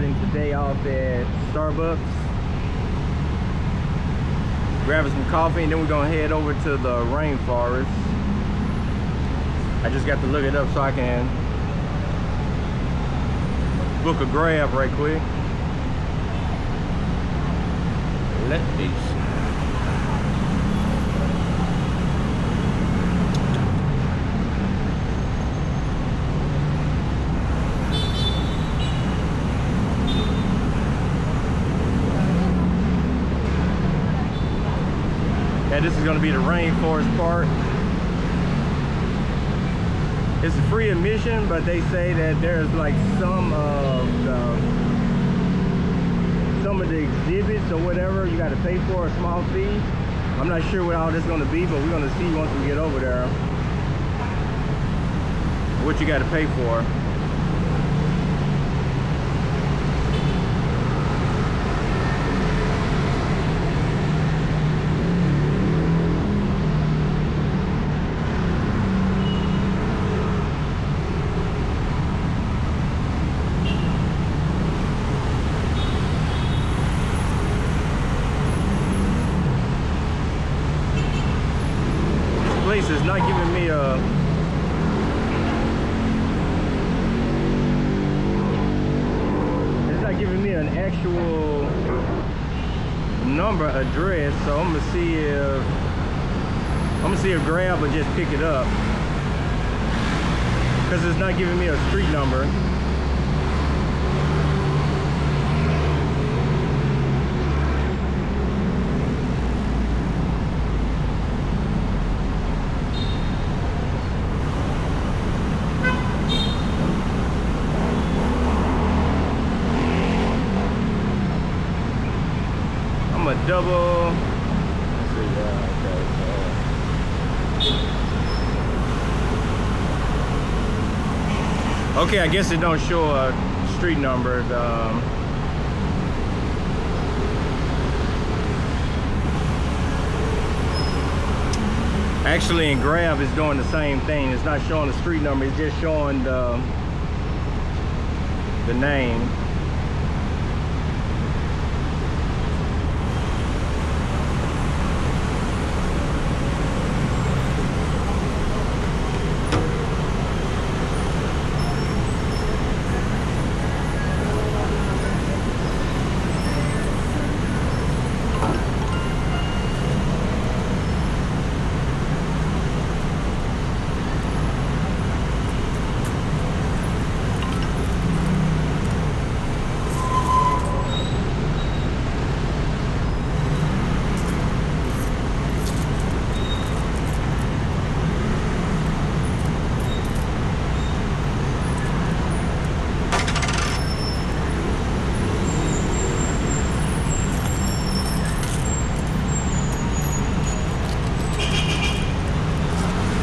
starting today off at Starbucks, grabbing some coffee, and then we're gonna head over to the Rainforest. I just got to look it up so I can book a grab right quick. Let me see. Yeah, this is going to be the Rainforest Park. It's a free admission, but they say that there's like some of the exhibits or whatever you got to pay for a small fee. I'm not sure what all this is going to be, but we're going to see once we get over there what you got to pay for. Place is not giving me a an actual number address, so I'm gonna see if Grab will just pick it up, because it's not giving me a street number. Double. Let's see, okay, I guess it don't show a street number. Actually, in Grab, it's doing the same thing. It's not showing the street number. It's just showing the name.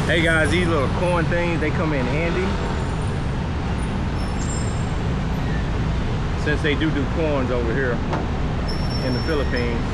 Hey guys, these little coin things, they come in handy, since they do coins over here in the Philippines.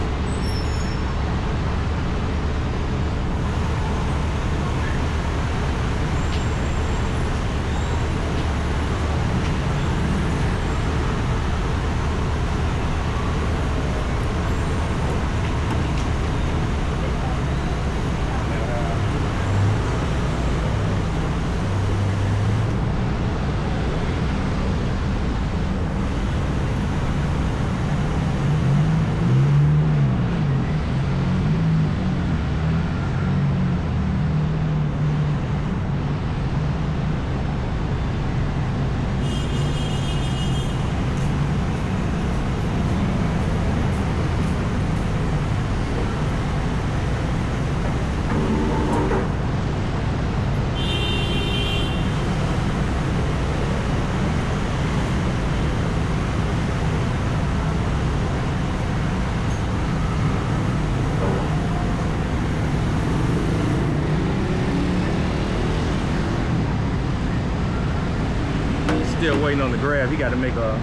Still waiting on the Grab. He got to make a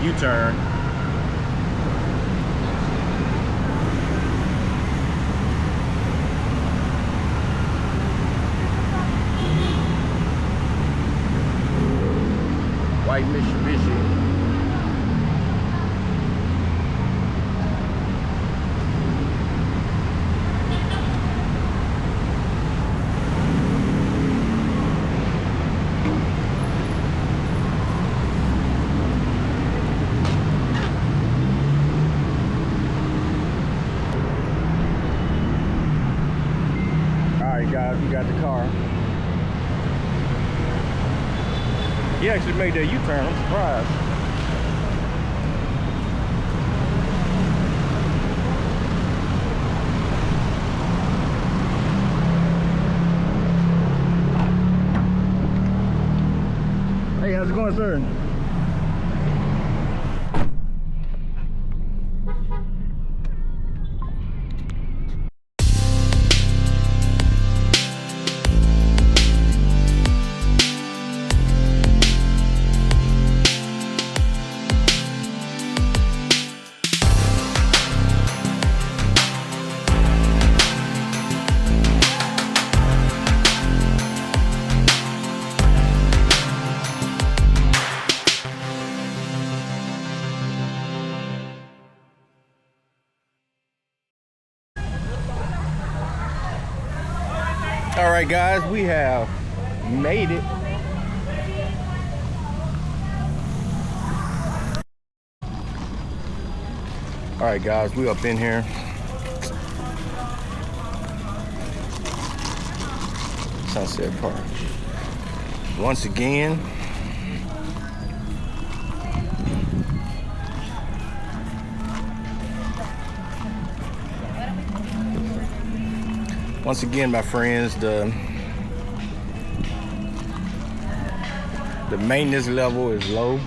U-turn. White Mitsubishi. if you got the car. He actually made that U-turn. I'm surprised. Hey, how's it going, sir? All right, guys, we have made it. All right, guys, we up in here. Sunset Park. Once again, my friends, the maintenance level is low.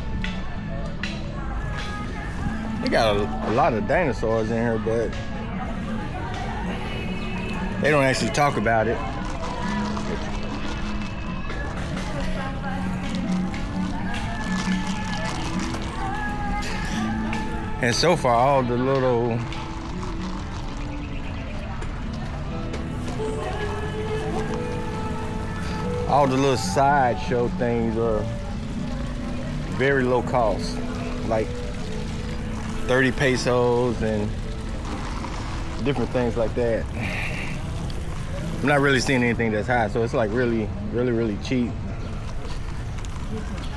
They got a lot of dinosaurs in here, but they don't actually talk about it. And so far, all the little sideshow things are very low cost, like 30 pesos and different things like that. I'm not really seeing anything that's high, so it's like really cheap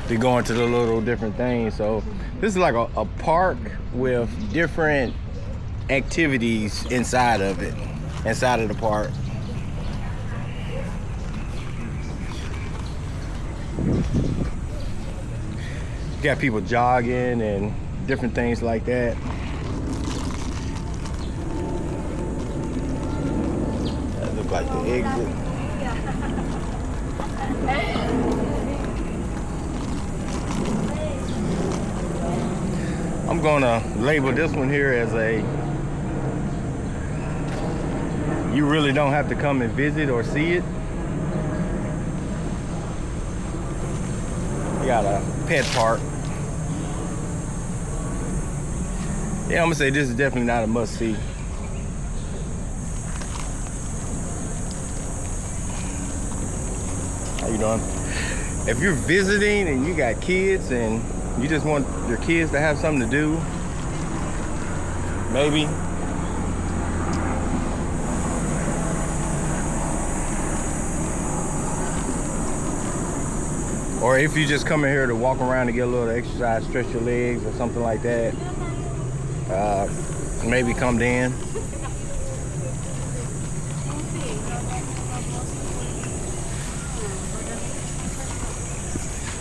to go into the little different things. So this is like a park with different activities inside of it, inside of the park. You got people jogging and different things like that. That looks like the exit. I'm gonna label this one here as a you really don't have to come and visit or see it. You got a pet park. Yeah, I'm gonna say this is definitely not a must-see. How you doing? If you're visiting and you got kids and you just want your kids to have something to do, maybe. Or if you just come in here to walk around and get a little exercise, stretch your legs or something like that, maybe come then.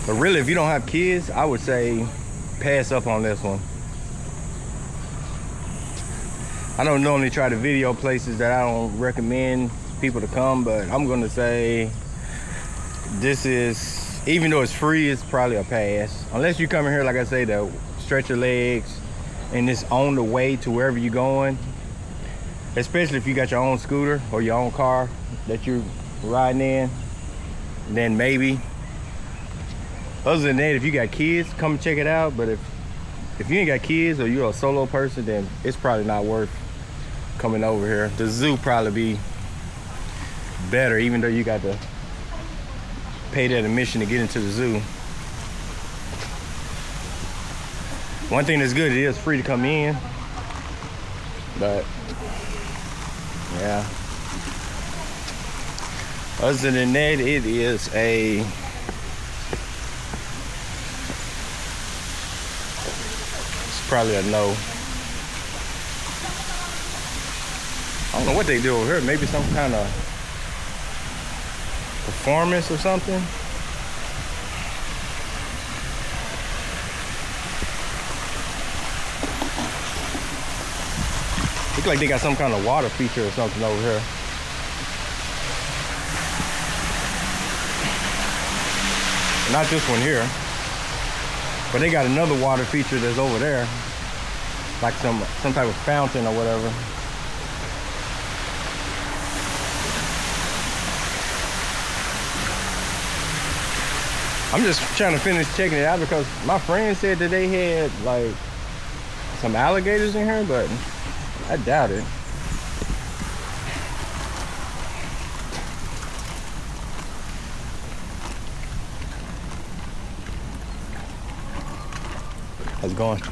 But really, if you don't have kids, I would say pass up on this one. I don't normally try to video places that I don't recommend people to come, but I'm gonna say this is, even though it's free, it's probably a pass. Unless you come in here, like I say, to stretch your legs and it's on the way to wherever you're going. Especially if you got your own scooter or your own car that you're riding in, then maybe. Other than that, if you got kids, come and check it out. But if you ain't got kids or you're a solo person, then it's probably not worth coming over here. The zoo probably be better, even though you got to pay that admission to get into the zoo. One thing that's good, it is free to come in. But yeah. Other than that, it is a probably a no. I don't know what they do over here. Maybe some kind of performance or something. Look like they got some kind of water feature or something over here. Not this one here, but they got another water feature that's over there, like some type of fountain or whatever. I'm just trying to finish checking it out because my friend said that they had like some alligators in here, but I doubt it. How's it going?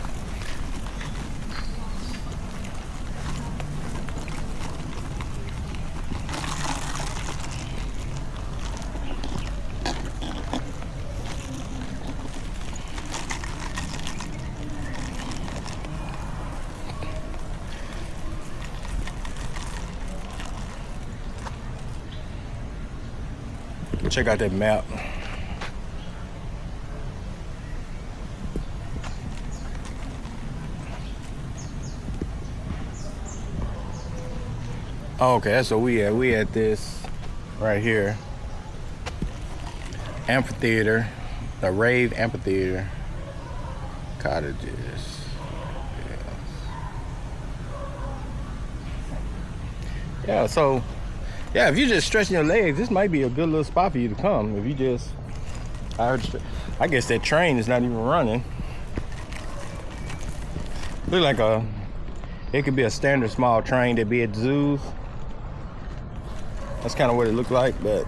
Check out that map. Oh, okay, that's what we at. We at this right here. Amphitheater, the Rave Amphitheater. Cottages. Yeah, so yeah, if you're just stretching your legs, this might be a good little spot for you to come. If you just, I guess that train is not even running. Look like it could be a standard small train that be at zoos. That's kind of what it looked like, but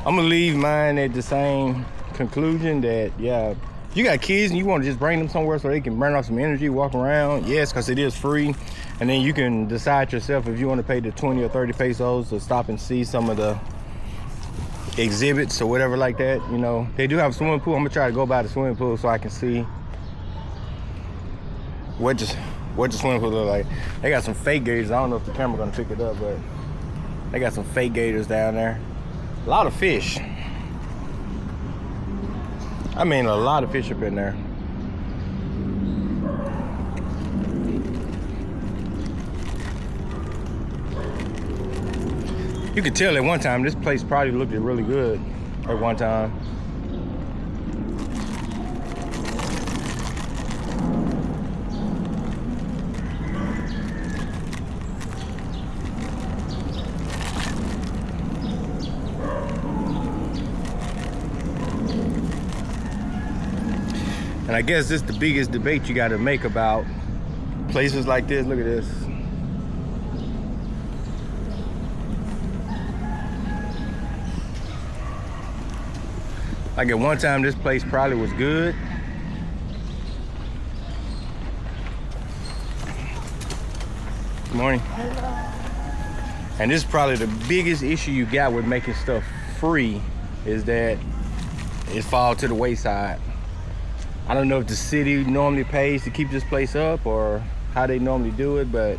I'm gonna leave mine at the same conclusion that, yeah, if you got kids and you want to just bring them somewhere so they can burn off some energy, walk around, yes, because it is free. And then you can decide yourself if you want to pay the 20 or 30 pesos to stop and see some of the exhibits or whatever like that. You know, they do have a swimming pool. I'm gonna try to go by the swimming pool so I can see what the swimming pool look like. They got some fake gators. I don't know if the camera gonna pick it up, but they got some fake gators down there. A lot of fish. I mean, a lot of fish up in there. You could tell at one time this place probably looked really good at one time. And I guess this is the biggest debate you got to make about places like this. Look at this. Like at one time, this place probably was good. Good morning. Hello. And this is probably the biggest issue you got with making stuff free, is that it falls to the wayside. I don't know if the city normally pays to keep this place up or how they normally do it, but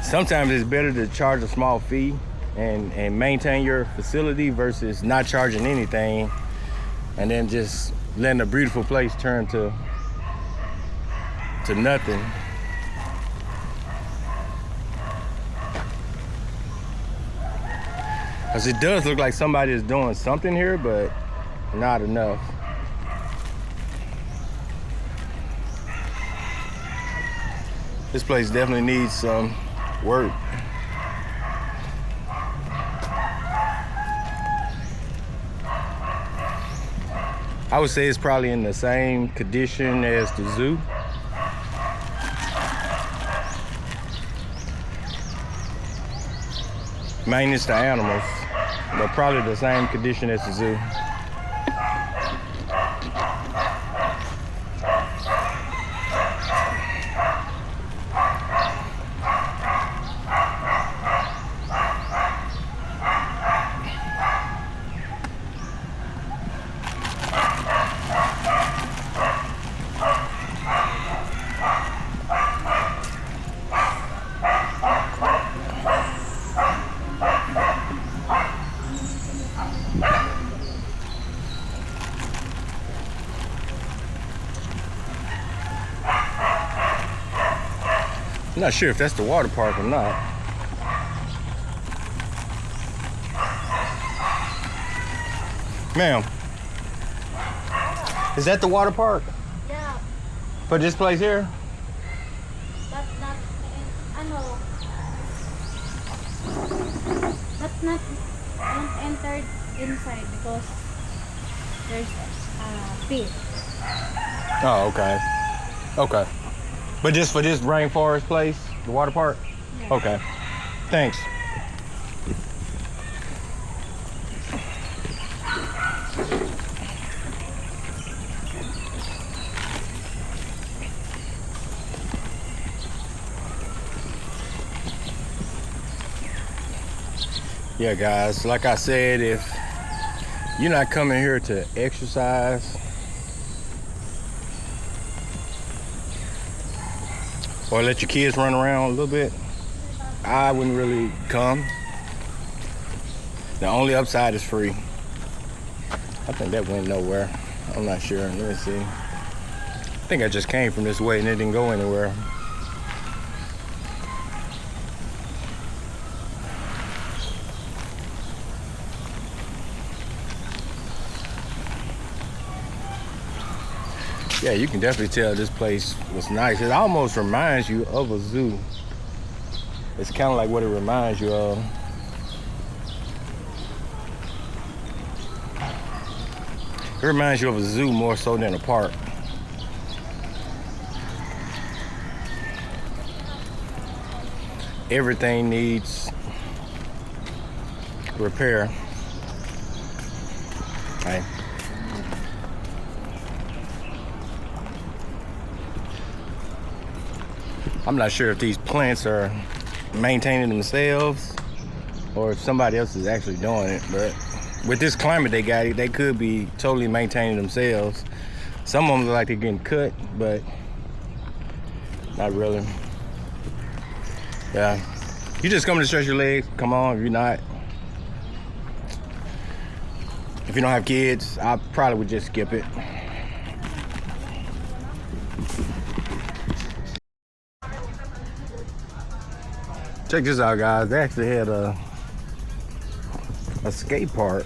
sometimes it's better to charge a small fee and maintain your facility versus not charging anything and then just letting a beautiful place turn to nothing. Because it does look like somebody is doing something here, but not enough. This place definitely needs some work. I would say it's probably in the same condition as the zoo. Minus the animals, but probably the same condition as the zoo. I'm not sure if that's the water park or not. Ma'am, is that the water park? Yeah. For this place here? But not, not don't enter inside because there's a pit. Oh, okay. Okay. But just for this Rainforest place, the water park? Yeah. Okay. Thanks. Yeah, guys, like I said, if you're not coming here to exercise or let your kids run around a little bit, I wouldn't really come. The only upside is free. I think that went nowhere. I'm not sure. Let me see. I think I just came from this way and it didn't go anywhere. Yeah, you can definitely tell this place was nice. It almost reminds you of a zoo. It's kind of like what it reminds you of. It reminds you of a zoo more so than a park. Everything needs repair. Okay. I'm not sure if these plants are maintaining themselves or if somebody else is actually doing it, but with this climate they got, they could be totally maintaining themselves. Some of them look like they're getting cut, but not really. Yeah, you just come to stretch your legs, come on. If you're not, if you don't have kids, I probably would just skip it. Check this out, guys. They actually had a skate park.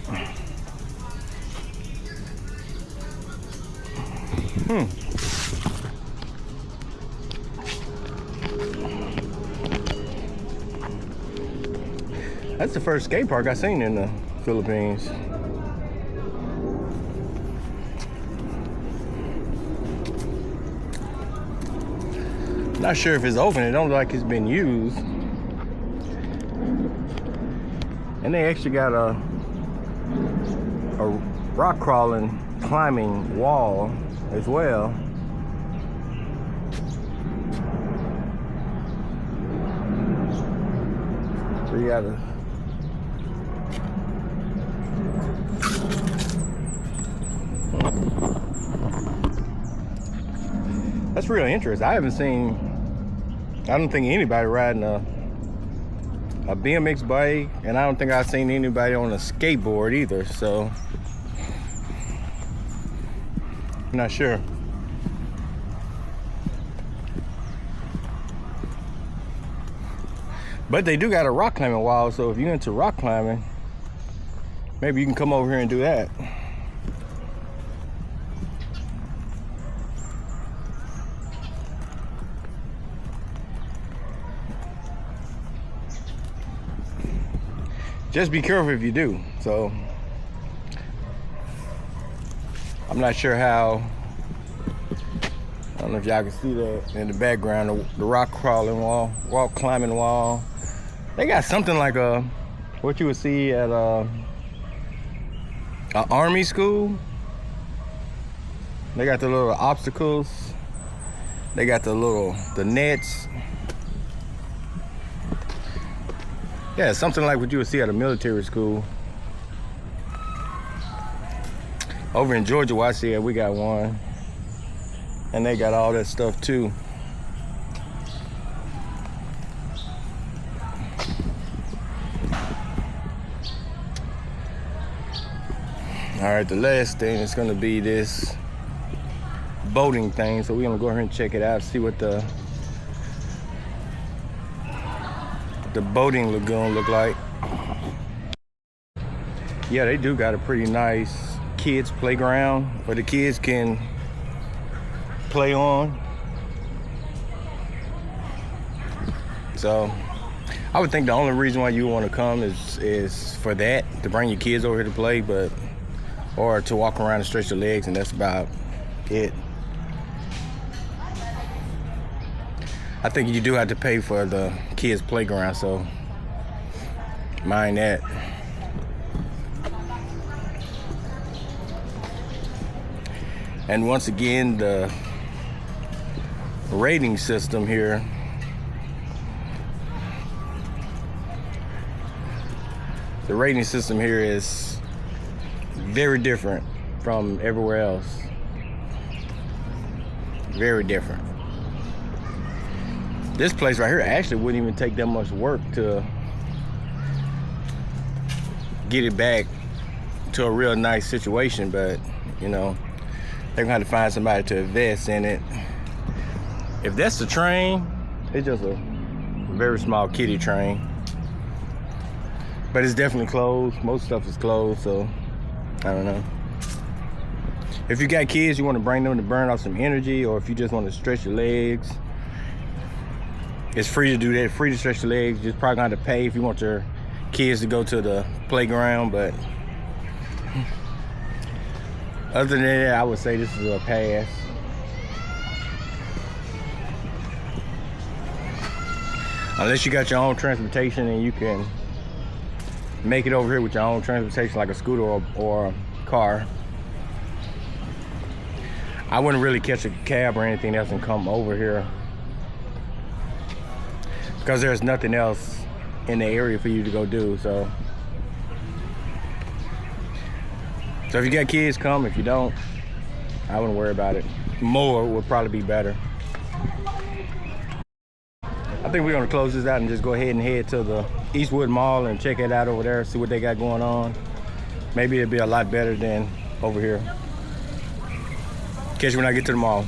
That's the first skate park I've seen in the Philippines. Not sure if it's open. It don't look like it's been used. And they actually got a rock crawling, climbing wall as well. So you gotta that's really interesting. I don't think anybody riding a BMX bike, and I don't think I've seen anybody on a skateboard either, so I'm not sure. But they do got a rock climbing wall, so if you're into rock climbing, maybe you can come over here and do that. Just be careful if you do. So I'm not sure how, I don't know if y'all can see that in the background, the rock crawling wall, rock climbing wall. They got something like what you would see at an army school. They got the little obstacles. They got the nets. Yeah, something like what you would see at a military school. Over in Georgia, where I see it, we got one. And they got all that stuff too. All right, the last thing is gonna be this boating thing. So we're gonna go ahead and check it out, see what the the boating lagoon look like. Yeah, they do got a pretty nice kids playground where the kids can play on. So I would think the only reason why you want to come is for that, to bring your kids over here to play, or to walk around and stretch your legs, and that's about it. I think you do have to pay for the kids playground, so mind that. And once again, the rating system here is very different from everywhere else. Very different. This place right here actually wouldn't even take that much work to get it back to a real nice situation, but you know, they're gonna have to find somebody to invest in it. If that's the train, it's just a very small kiddie train. But it's definitely closed. Most stuff is closed, so I don't know. If you got kids, you want to bring them to burn off some energy, or if you just want to stretch your legs, it's free to do that. Free to stretch your legs. You're just probably gonna have to pay if you want your kids to go to the playground, but other than that, I would say this is a pass. Unless you got your own transportation and you can make it over here with your own transportation, like a scooter or a car. I wouldn't really catch a cab or anything else and come over here, because there's nothing else in the area for you to go do. So if you got kids, come. If you don't, I wouldn't worry about it. More would probably be better. I think we're gonna close this out and just go ahead and head to the Eastwood Mall and check it out over there, see what they got going on. Maybe it'll be a lot better than over here. Catch you when I get to the mall.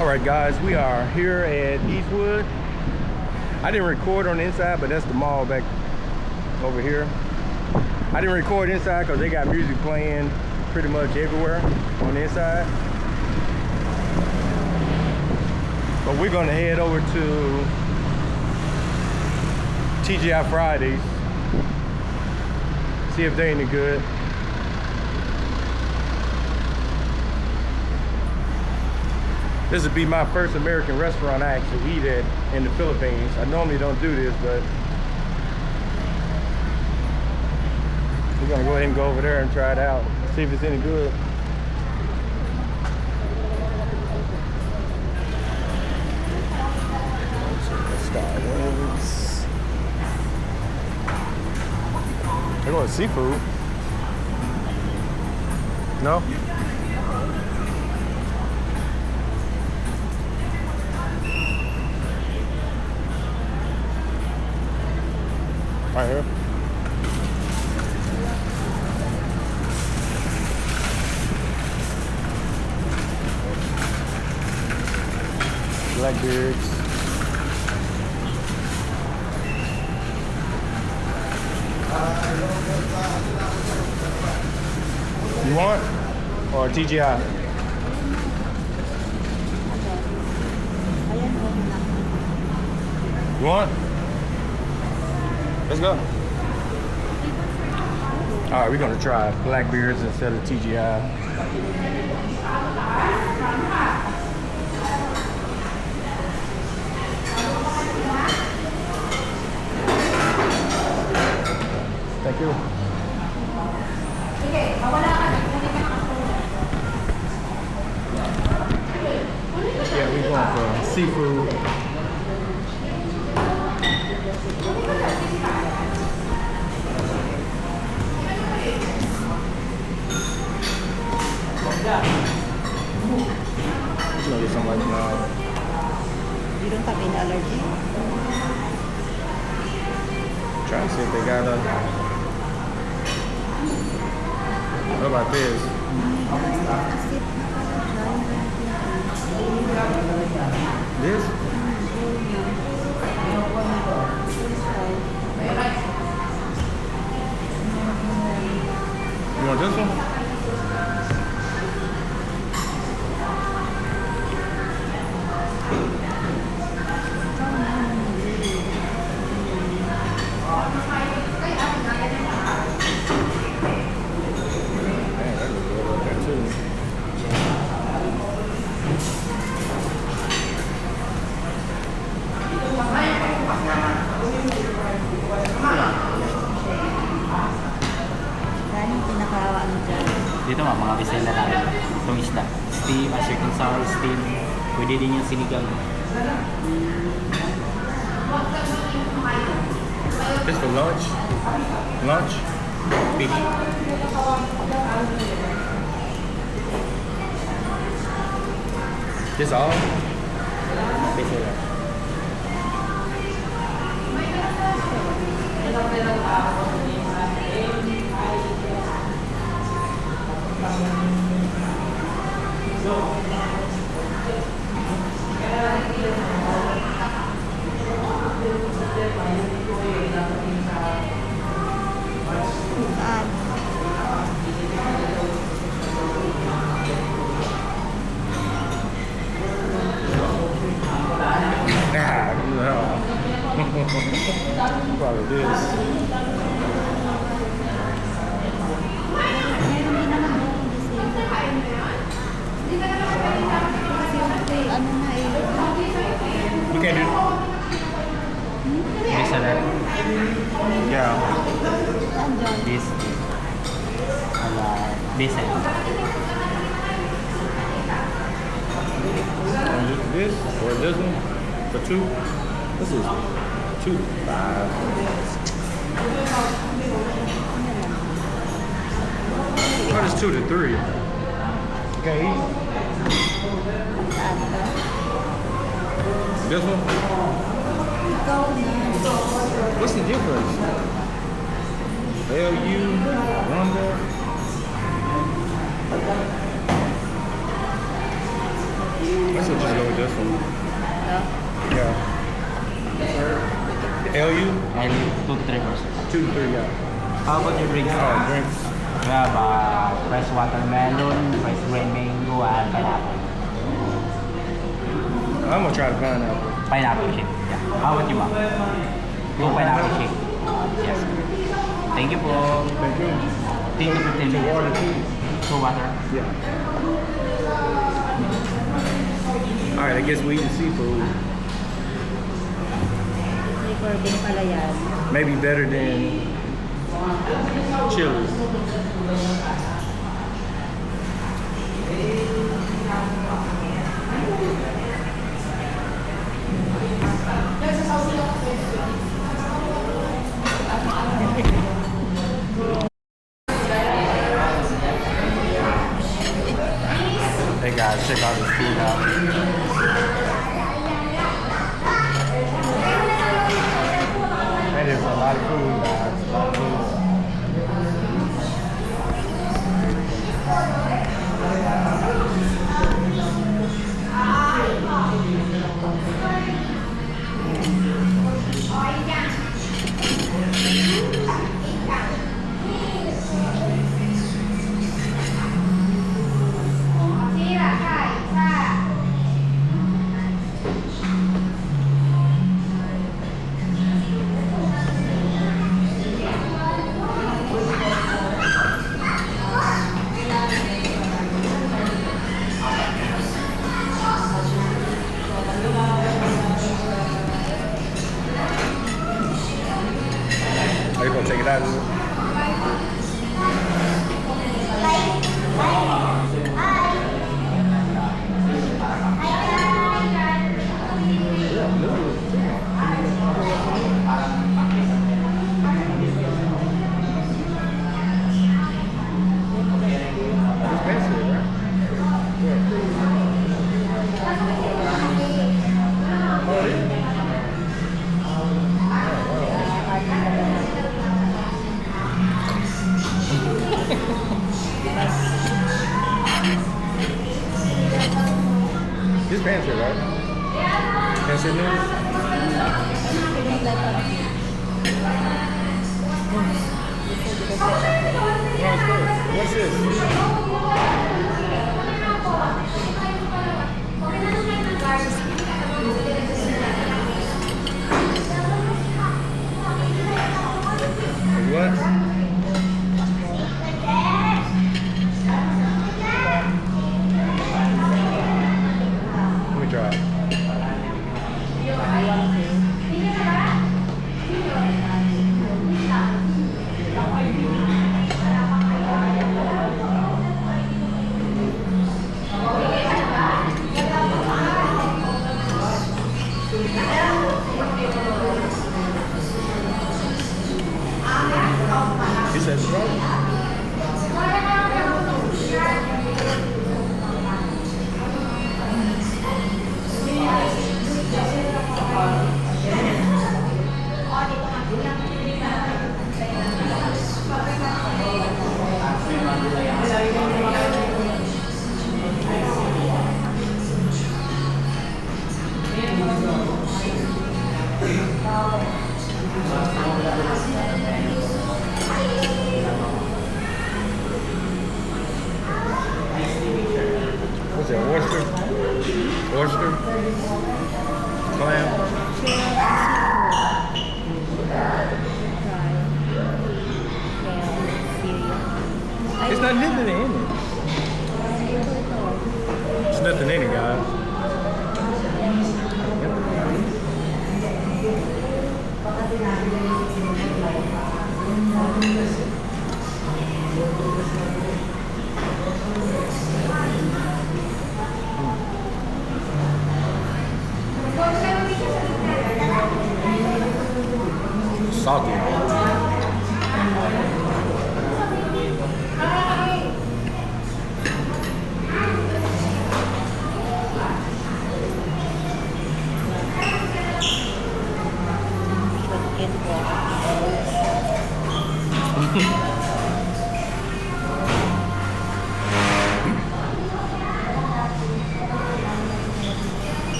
All right, guys, we are here at Eastwood. I didn't record on the inside, but that's the mall back over here. I didn't record inside because they got music playing pretty much everywhere on the inside. But we're gonna head over to TGI Fridays, see if they any good. This would be my first American restaurant I actually eat at in the Philippines. I normally don't do this, but we're gonna go ahead and go over there and try it out, see if it's any good. They're going to seafood. No? Right here. Blackbeards. You want? Or TGI? You want? Let's go. All right, we're gonna try Blackbeards instead of TGI. Thank you. Yeah, we're going for seafood. Let's get something like that. You don't have any allergy? Trying to see if they got a. What about this? This? You want this one? Dito mga bisela namin. Itong isda. Steam, sweet and sour steam. Pwede din yung sinigang. This for lunch? Lunch? Beef. This all? Bisela. Probably this. You can't do Bisela. Yeah. This. Bisela. This or this one for two. This is 2 5. What is 2 to 3? Okay. This one? What's the difference? LU, Wonder. Let's just go with this one. Yeah. LU? And 2 to 3 person. 2 to 3, yeah. How about your drinks? Drinks. We have fresh watermelon, fresh green mango, and pineapple. I'm gonna try the pineapple. Pineapple shake. Yeah. How about you, ma'am? 2 pineapple shake. Yes. Thank you po. Thank you. 10 to 15 minutes. Water too. 2 water. Yeah. All right, I guess we eat seafood. Recording pala yan. Maybe better than Chili's. Hey guys, check out this food out. That is a lot of food, guys. A lot of food. expensive, right? Expensive noodles? No, it's good. What's this? What? Let me try it. He said it's right. What's that? Oyster? Oyster? Clam? It's not nothing in it. There's nothing in it, guys. Salty.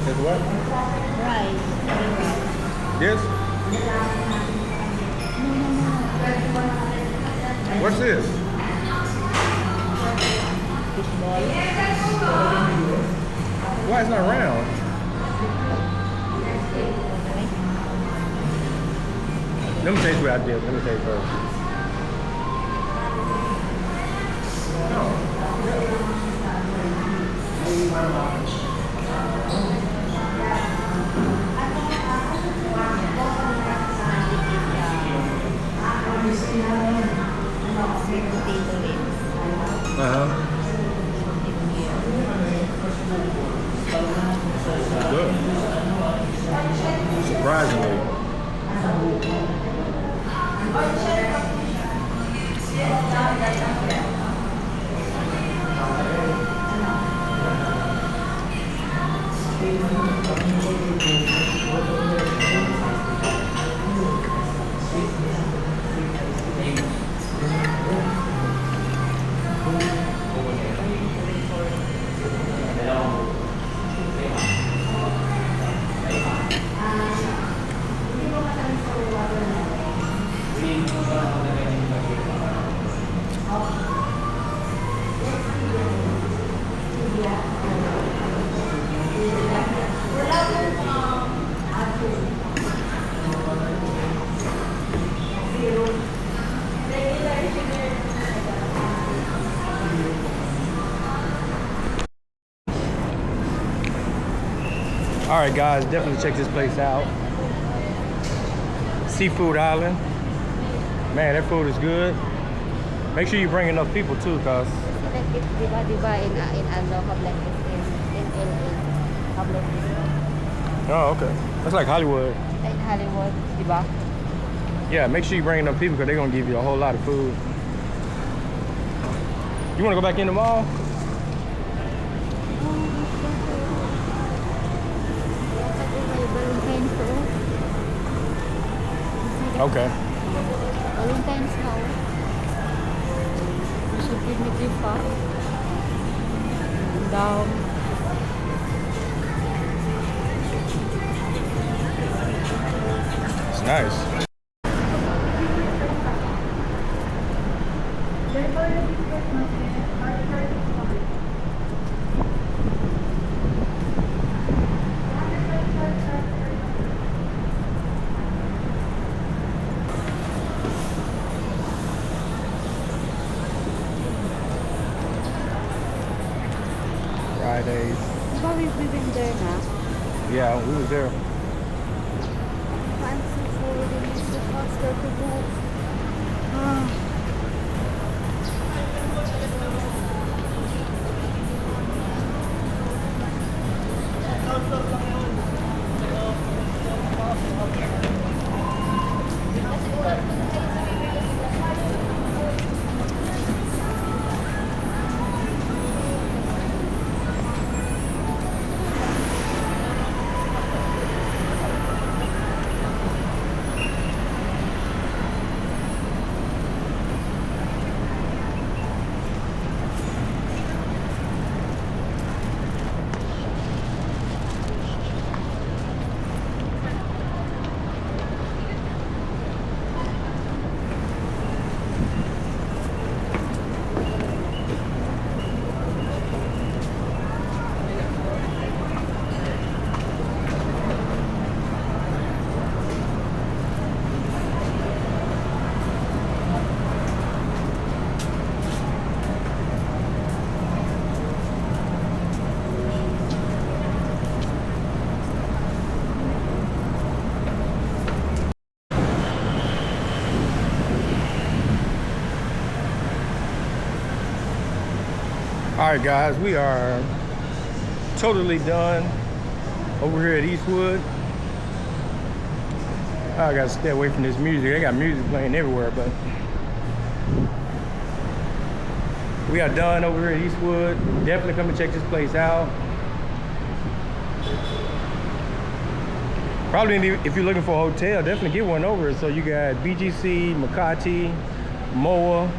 Is what? Rice. Yes? What's this? Why it's not round? Let me taste what I did. Let me taste first. Sweet potato rings. Uh-huh. Good. Surprisingly. All right, guys, definitely check this place out. Seafood Island. Man, that food is good. Make sure you bring enough people too, cause. Like it, diba, in ano, Public in LA. Public. Oh, okay. That's like Hollywood. In Hollywood, diba? Yeah, make sure you bring enough people because they're gonna give you a whole lot of food. You wanna go back in the mall? Okay. Valentine's now. You should give me gift, huh? dam. It's nice. Fridays. Diba we've been there na? Yeah, we was there. Fancy food and it's so faster to go. Ah. All right, guys, we are totally done over here at Eastwood. I gotta stay away from this music. They got music playing everywhere, but we are done over here at Eastwood. Definitely come and check this place out. Probably if you're looking for a hotel, definitely get one over. So you got BGC, Makati, Moa,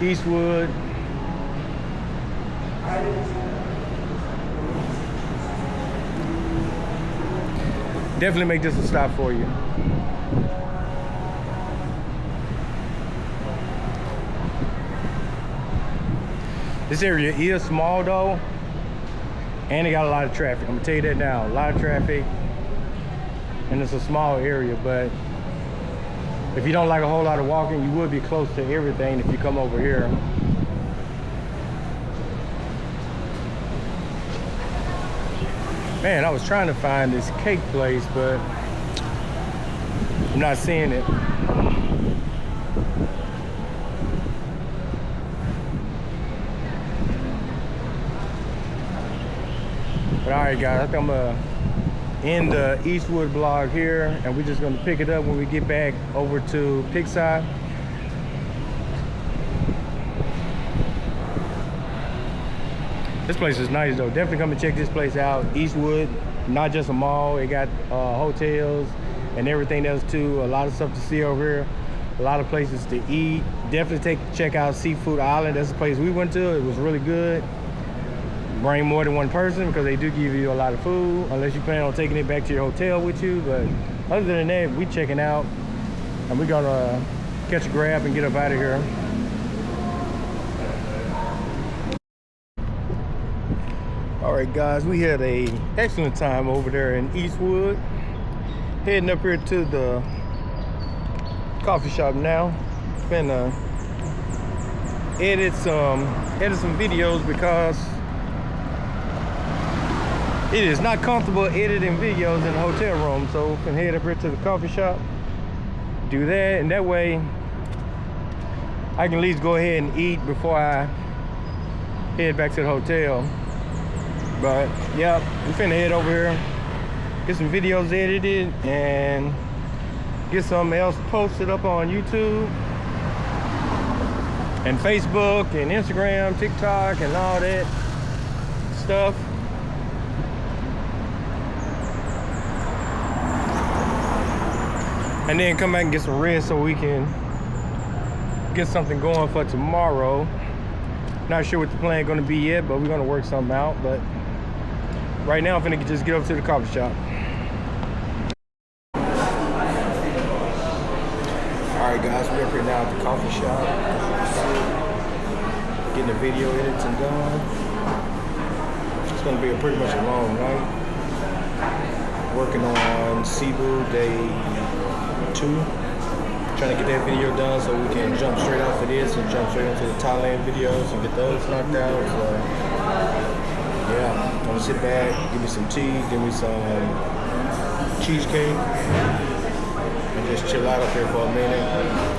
Eastwood. Definitely make this a stop for you. This area is small though, and it got a lot of traffic. I'm gonna tell you that now. A lot of traffic, and it's a small area, but if you don't like a whole lot of walking, you would be close to everything if you come over here. Man, I was trying to find this cake place, but I'm not seeing it. But all right, guys, I think I'm gonna end the Eastwood vlog here, and we're just gonna pick it up when we get back over to Pixar. This place is nice though. Definitely come and check this place out. Eastwood, not just a mall. It got hotels and everything else too. A lot of stuff to see over here. A lot of places to eat. Definitely check out Seafood Island. That's the place we went to. It was really good. Bring more than one person because they do give you a lot of food, unless you plan on taking it back to your hotel with you. But other than that, we checking out, and we're gonna catch a grab and get up out of here. All right, guys, we had a excellent time over there in Eastwood. Heading up here to the coffee shop now. Finna edit some videos because it is not comfortable editing videos in the hotel room. So we can head up here to the coffee shop, do that, and that way I can at least go ahead and eat before I head back to the hotel. But yeah, we finna head over here, get some videos edited, and get something else posted up on YouTube and Facebook and Instagram, TikTok, and all that stuff. And then come back and get some rest so we can get something going for tomorrow. Not sure what the plan gonna be yet, but we're gonna work something out. But right now, I'm finna just get over to the coffee shop. All right, guys, we're up here now at the coffee shop. Getting the video editing done. It's gonna be pretty much a long night. Working on Cebu day 2. Trying to get that video done so we can jump straight off of this and jump straight into the Thailand videos and get those knocked out. So yeah, I'm gonna sit back, give me some tea, give me some cheesecake, and just chill out up here for a minute.